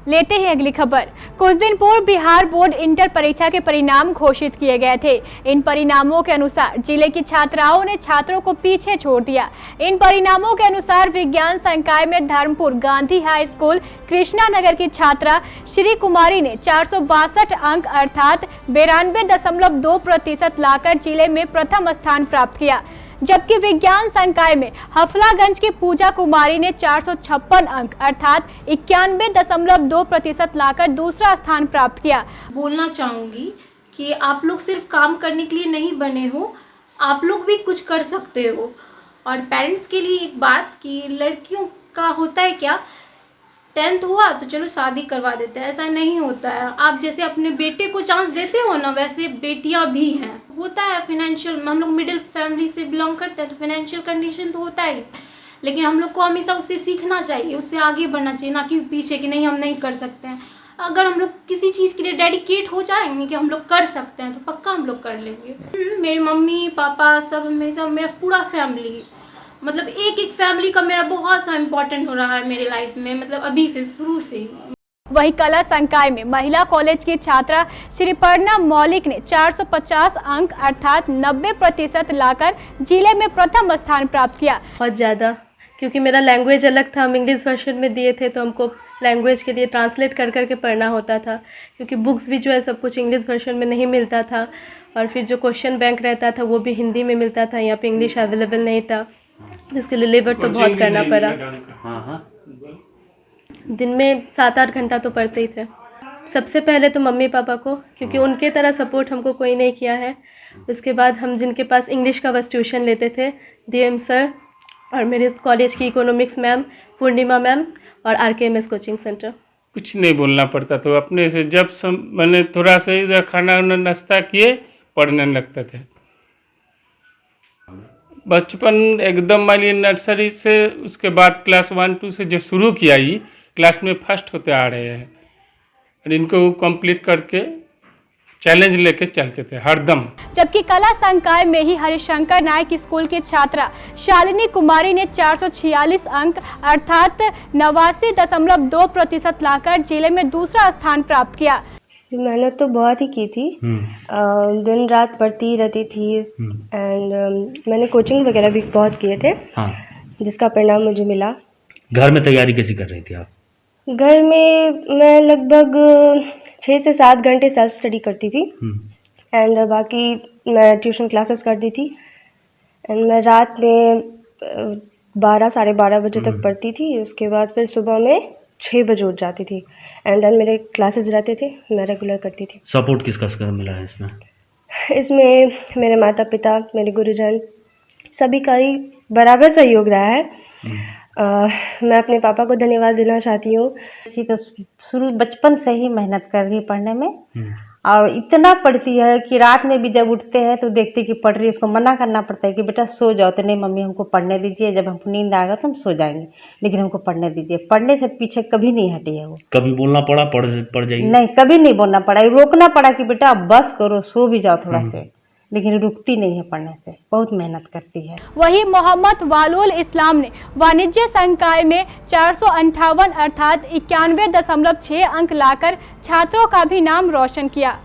लेते हैं अगली खबर। कुछ दिन पूर्व बिहार बोर्ड इंटर परीक्षा के परिणाम घोषित किए गए थे। इन परिणामों के अनुसार जिले की छात्राओं ने छात्रों को पीछे छोड़ दिया। इन परिणामों के अनुसार विज्ञान संकाय में धर्मपुर गांधी हाई स्कूल कृष्णा नगर की छात्रा श्री कुमारी ने 462 अंक अर्थात 92.2% लाकर जिले में प्रथम स्थान प्राप्त किया, जबकि विज्ञान संकाय में हफलागंज की पूजा कुमारी ने 456 अंक अर्थात 91.2% लाकर दूसरा स्थान प्राप्त किया। बोलना चाहूँगी कि आप लोग सिर्फ काम करने के लिए नहीं बने हो, आप लोग भी कुछ कर सकते हो। और पेरेंट्स के लिए एक बात कि लड़कियों का होता है क्या, 10th हुआ तो चलो शादी करवा देते हैं, ऐसा नहीं होता है। आप जैसे अपने बेटे को चांस देते हो ना, वैसे बेटियां भी हैं। होता है फाइनेंशियल, हम लोग मिडिल फैमिली से बिलोंग करते हैं तो फाइनेंशियल कंडीशन तो होता है, लेकिन हम लोग को हमेशा उससे सीखना चाहिए, उससे आगे बढ़ना चाहिए, ना कि पीछे कि नहीं हम नहीं कर सकते हैं। अगर हम लोग किसी चीज़ के लिए डेडिकेट हो जाएंगे कि हम लोग कर सकते हैं तो पक्का हम लोग कर लेंगे। मेरे मम्मी पापा सब हमेशा, मेरा पूरा फैमिली, मतलब एक फैमिली का मेरा बहुत सा इम्पोर्टेंट हो रहा है मेरी लाइफ में, मतलब अभी से शुरू से। वहीं कला संकाय में महिला कॉलेज की छात्रा श्री पर्णा मौलिक ने 450 अंक अर्थात 90% लाकर जिले में प्रथम स्थान प्राप्त किया। बहुत ज़्यादा, क्योंकि मेरा लैंग्वेज अलग था, हम इंग्लिश वर्जन में दिए थे तो हमको लैंग्वेज के लिए ट्रांसलेट कर करके पढ़ना होता था, क्योंकि बुक्स भी जो है सब कुछ इंग्लिश वर्जन में नहीं मिलता था। और फिर जो क्वेश्चन बैंक रहता था वो भी हिंदी में मिलता था, यहाँ पे इंग्लिश अवेलेबल नहीं था, इसके लिए लेबर तो बहुत करना पड़ा। दिन में 7-8 घंटा तो पढ़ते ही थे। सबसे पहले तो मम्मी पापा को, क्योंकि उनके तरह सपोर्ट हमको कोई नहीं किया है। उसके बाद हम जिनके पास इंग्लिश का बस ट्यूशन लेते थे, DM सर और मेरे इस कॉलेज की इकोनॉमिक्स मैम पूर्णिमा मैम और RKMS कोचिंग सेंटर। कुछ नहीं बोलना पड़ता तो अपने से जब मैंने थोड़ा सा इधर खाना नाश्ता किए पढ़ने लगते थे। बचपन एकदम मान नर्सरी से, उसके बाद क्लास 1-2 से जो शुरू किया ही क्लास में फर्स्ट होते आ रहे हैं, और इनको कंप्लीट करके चैलेंज लेके चलते थे हरदम। जबकि कला संकाय में ही हरिशंकर नायक स्कूल की छात्रा शालिनी कुमारी ने 446 अंक अर्थात 89.2% लाकर जिले में दूसरा स्थान प्राप्त किया। मेहनत तो बहुत ही की थी, दिन रात पढ़ती ही रहती थी एंड मैंने कोचिंग वगैरह भी बहुत किए थे। हाँ। जिसका परिणाम मुझे मिला। घर में तैयारी कैसी कर रही थी आप? घर में मैं लगभग 6 से 7 घंटे सेल्फ स्टडी करती थी एंड बाकी मैं ट्यूशन क्लासेस करती थी एंड मैं रात में 12 साढ़े 12 बजे तक पढ़ती थी। उसके बाद फिर सुबह में 6 बजे उठ जाती थी एंड देन मेरे क्लासेस रहते थे, मैं रेगुलर करती थी। सपोर्ट किसका मिला है इसमें? इसमें मेरे माता पिता, मेरे गुरुजन सभी का ही बराबर सहयोग रहा है। मैं अपने पापा को धन्यवाद देना चाहती हूँ। जी तो शुरू बचपन से ही मेहनत कर रही है पढ़ने में, और इतना पढ़ती है कि रात में भी जब उठते हैं तो देखते कि पढ़ रही है, उसको मना करना पड़ता है कि बेटा सो जाओ, तो नहीं मम्मी हमको पढ़ने दीजिए, जब हमको नींद आएगा तो हम सो जाएंगे, लेकिन हमको पढ़ने दीजिए। पढ़ने से पीछे कभी नहीं हटी है वो। कभी बोलना पड़ा पढ़ जाइए? नहीं, कभी नहीं बोलना पड़ा, रोकना पड़ा कि बेटा अब बस करो, सो भी जाओ थोड़ा से, लेकिन रुकती नहीं है पढ़ने से, बहुत मेहनत करती है। वही मोहम्मद वालुल इस्लाम ने वाणिज्य संकाय में 458 अर्थात 91.6 अंक लाकर छात्रों का भी नाम रोशन किया।